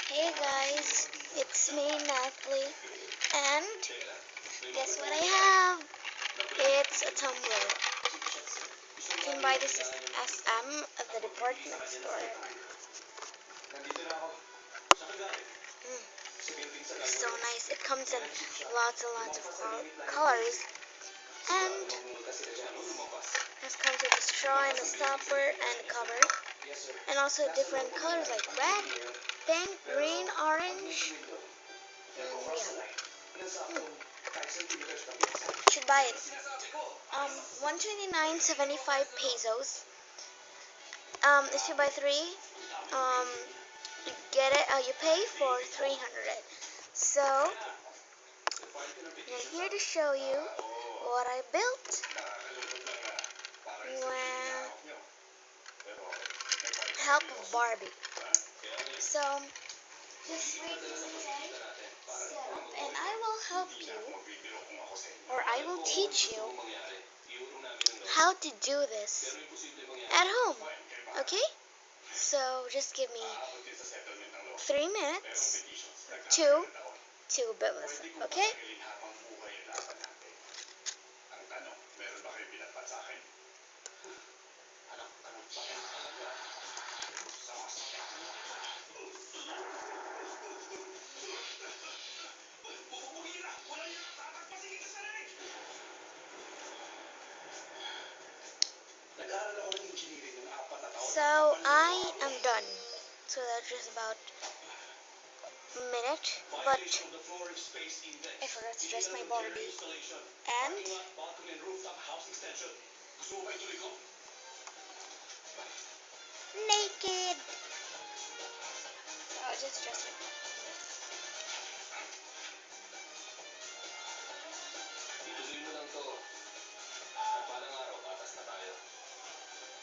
Hey guys, it's me Natalie, and guess what I have? It's a tumbler. You can buy this at SM at the department store. It's so nice. It comes in lots and lots of colors, and it comes with a straw and a stopper and a cover, and also different colors like red, pink, green, orange. Yeah. You should buy it. 129.75 pesos. If you buy three, you get it. You pay for 300. So I'm here to show you what I built with help of Barbie. So just wait for me to set up, and I will help you, or I will teach you how to do this at home. Okay? So just give me 3 minutes to build this. Okay? So I am done. So that's just about a minute, but I forgot to dress my Barbie. And naked. I'll just dress it. Ituloy mo lang to. At balang araw, patas na tayo.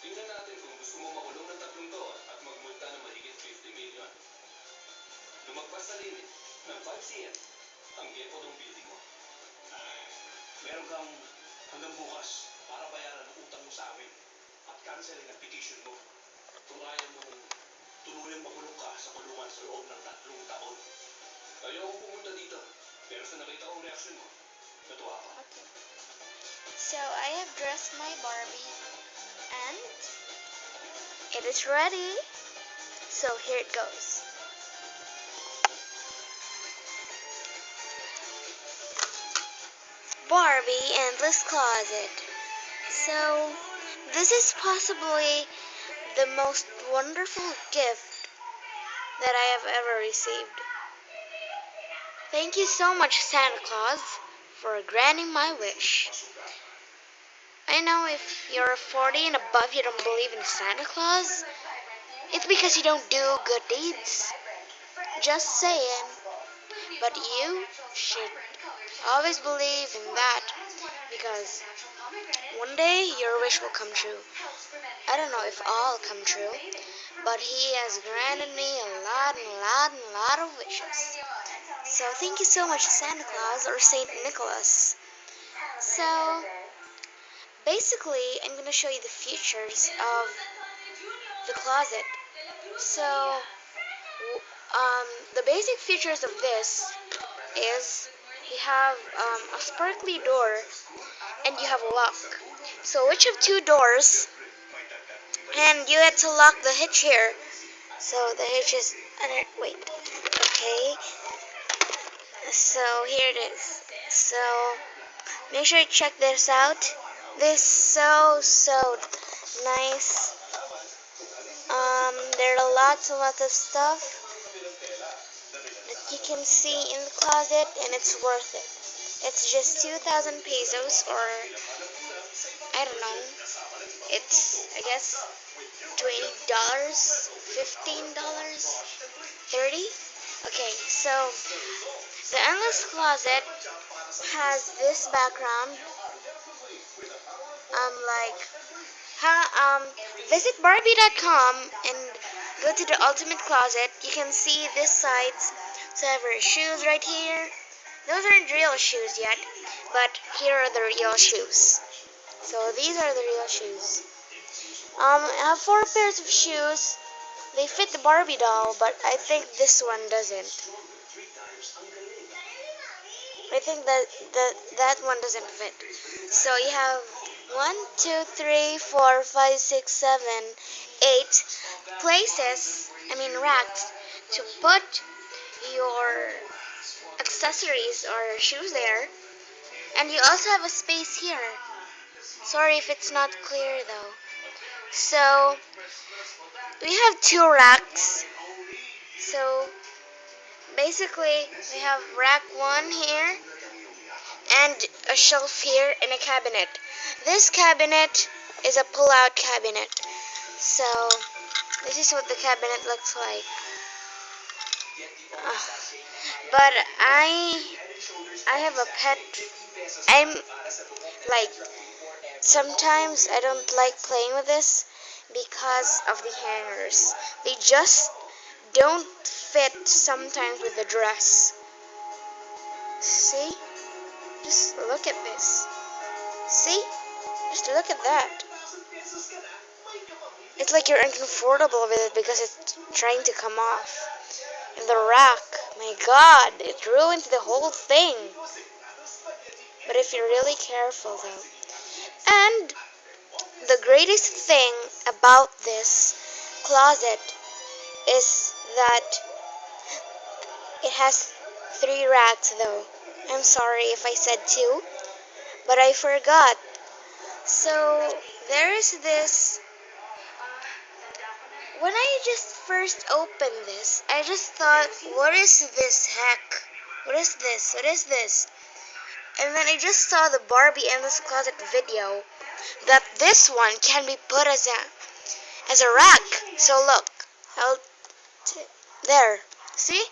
Tingnan natin kung gusto mo makulong ng 3 taon at magmulta ng mahigit 50 million. Lumagpas sa limit ng 5 cm ang gepo ng building mo. Meron kang hanggang bukas para bayaran ang utang mo sa amin at cancelin ang petition mo. Kung ayaw mong tuluyang makulong ka sa kulungan sa loob ng 3 taon. Ayoko pumunta dito, pero sa nakita kong reaksyon mo, natuwa ka. Okay. So I have dressed my Barbie, and it is ready. So here it goes. Barbie Endless Closet. So this is possibly the most wonderful gift that I have ever received. Thank you so much, Santa Claus, for granting my wish. I know if you're 40 and above, you don't believe in Santa Claus. It's because you don't do good deeds. Just saying. But you should always believe in that, because one day your wish will come true. I don't know if all come true, but he has granted me a lot of wishes. So thank you so much, Santa Claus, or Saint Nicholas. So basically, I'm going to show you the features of the closet. So the basic features of this is you have a sparkly door, and you have a lock. So which of 2 doors, and you had to lock the hitch here. So the hitch is wait. Okay. So here it is. So make sure you check this out. This is so nice. There are lots and lots of stuff that you can see in the closet, and it's worth it. It's just 2,000 pesos, or I don't know. It's, I guess, $20, $15, 30. Okay, so the Endless Closet has this background. Visit Barbie.com and go to the Ultimate Closet. You can see this sides. So I have her shoes right here. Those aren't real shoes yet, but here are the real shoes. So these are the real shoes. I have 4 pairs of shoes. They fit the Barbie doll, but I think this one doesn't. I think that one doesn't fit. So you have 1, 2, 3, 4, 5, 6, 7, 8 places, racks, to put your accessories or shoes there. And you also have a space here. Sorry if it's not clear though. So we have 2 racks. So basically we have rack 1 here and a shelf here and a cabinet. This cabinet is a pull-out cabinet. So this is what the cabinet looks like. Uh, but I have a pet. I'm like sometimes I don't like playing with this because of the hangers. They just don't fit sometimes with the dress. See? Just look at this. See? Just look at that. It's like you're uncomfortable with it because it's trying to come off. And the rack, my god, it ruins the whole thing. But if you're really careful though. And the greatest thing about this closet is that it has 3 racks though. I'm sorry if I said 2, but I forgot. So there is this. When I just first opened this, I just thought, what is this heck? What is this? What is this? And then I just saw the Barbie Endless Closet video that this one can be put as a rack. So look, there. See?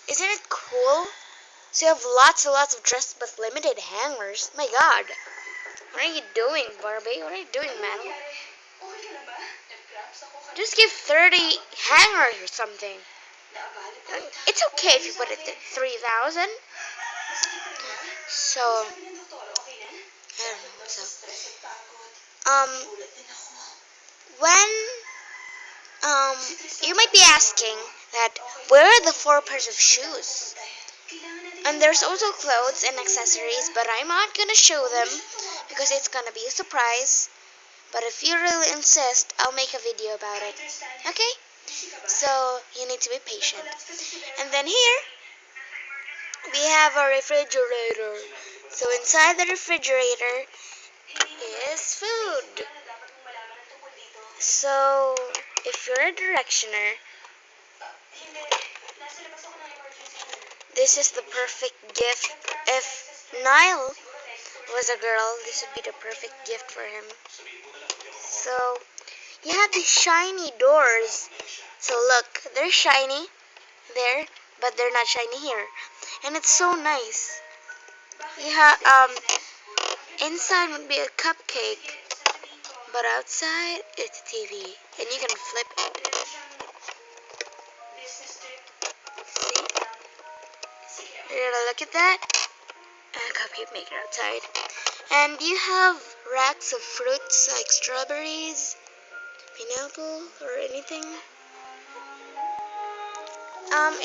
Isn't it cool? So you have lots and lots of dresses but limited hangers. My god. What are you doing, Barbie? What are you doing, man? Just give 30 hangers or something. It's okay if you put it at 3,000. So, I don't know. When you might be asking that where are the 4 pairs of shoes? And there's also clothes and accessories, but I'm not gonna show them because it's gonna be a surprise. But if you really insist, I'll make a video about it. Okay? So you need to be patient. And then here we have a refrigerator. So inside the refrigerator is food. So if you're a directioner, this is the perfect gift. If Niall was a girl, this would be the perfect gift for him. So you have these shiny doors. So look, they're shiny there, but they're not shiny here. And it's so nice. You have inside would be a cupcake, but outside it's a TV, and you can flip it. See? You're gonna look at that. A cupcake maker outside. And you have racks of fruits like strawberries, pineapple, or anything.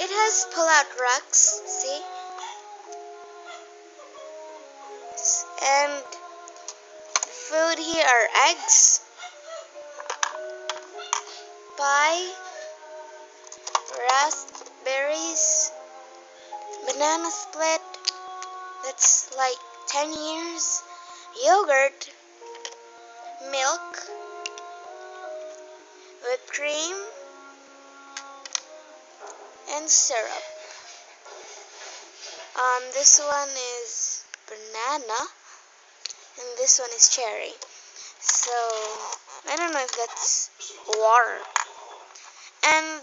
It has pull-out racks, see? And food here are eggs, pie, raspberries, banana split, that's like 10 years, yogurt, milk, whipped cream, and syrup. This one is banana, and this one is cherry. So, I don't know if that's water. And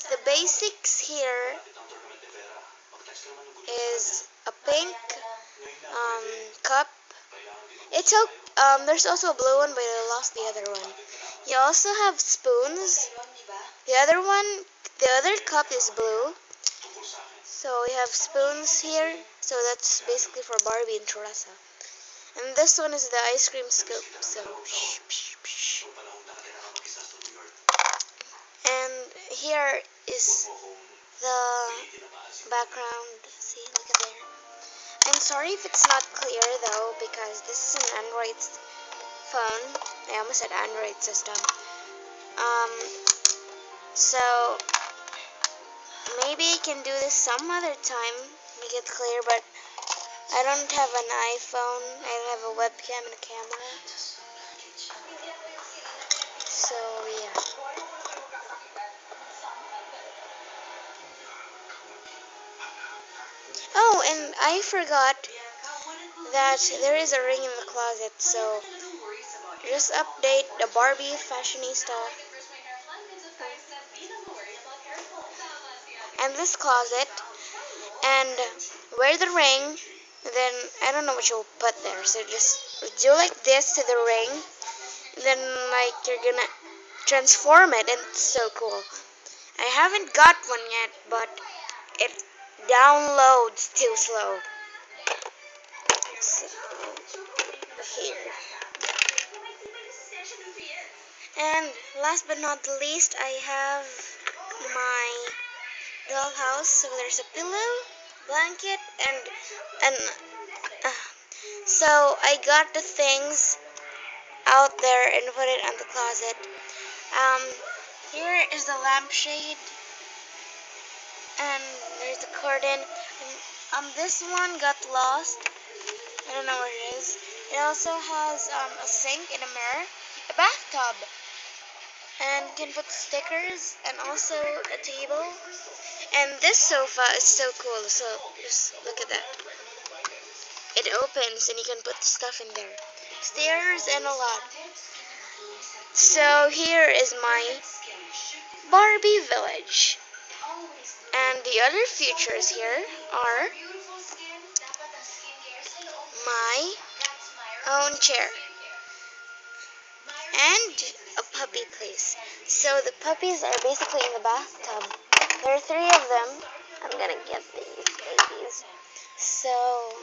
the basics here is a pink cup. There's also a blue one, but I lost the other one. You also have spoons. The other cup is blue. So we have spoons here. So that's basically for Barbie and Teresa. And this one is the ice cream scoop. So, and here is the background. See, look at there. I'm sorry if it's not clear though, because this is an Android phone. I almost said Android system. So maybe I can do this some other time, make it clear, but I don't have an iPhone. I don't have a webcam and a camera. So yeah. Oh, and I forgot that there is a ring in the closet, so just update the Barbie fashionista and this closet and wear the ring. Then I don't know what you'll put there, so just do like this to the ring. Then like you're gonna transform it, and it's so cool. I haven't got one yet, but it downloads too slow. So here. And last but not least, I have my dollhouse. So there's a pillow, blanket, and so I got the things out there and put it on the closet. Here is the lampshade, and there's the curtain. And, this one got lost. I don't know where it is. It also has a sink and a mirror, a bathtub, and you can put stickers and also a table. And this sofa is so cool. So just look at that. It opens and you can put stuff in there. Stairs and a lot. So here is my Barbie village. And the other features here are my own chair and a puppy place. So the puppies are basically in the bathtub. There are 3 of them. I'm gonna get these babies. So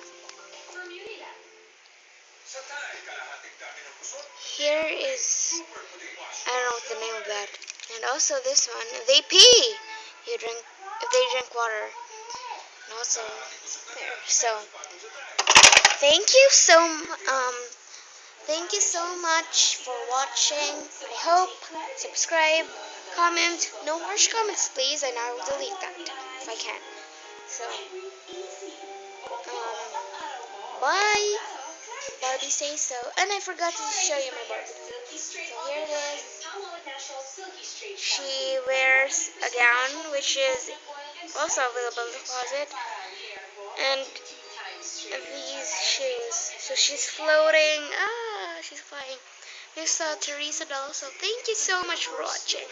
here is, I don't know what the name of that. And also this one, they pee. You drink if they drink water. And also there. So thank you so much for watching. I hope, subscribe, comment. No harsh comments, please, and I will delete that if I can. So, bye. Barbie says so. And I forgot to show you my Barbie. So here it is. She wears a gown, which is also available in the closet, and these shoes. So she's floating. She's flying. This Teresa doll. So thank you so much for watching.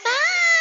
Bye.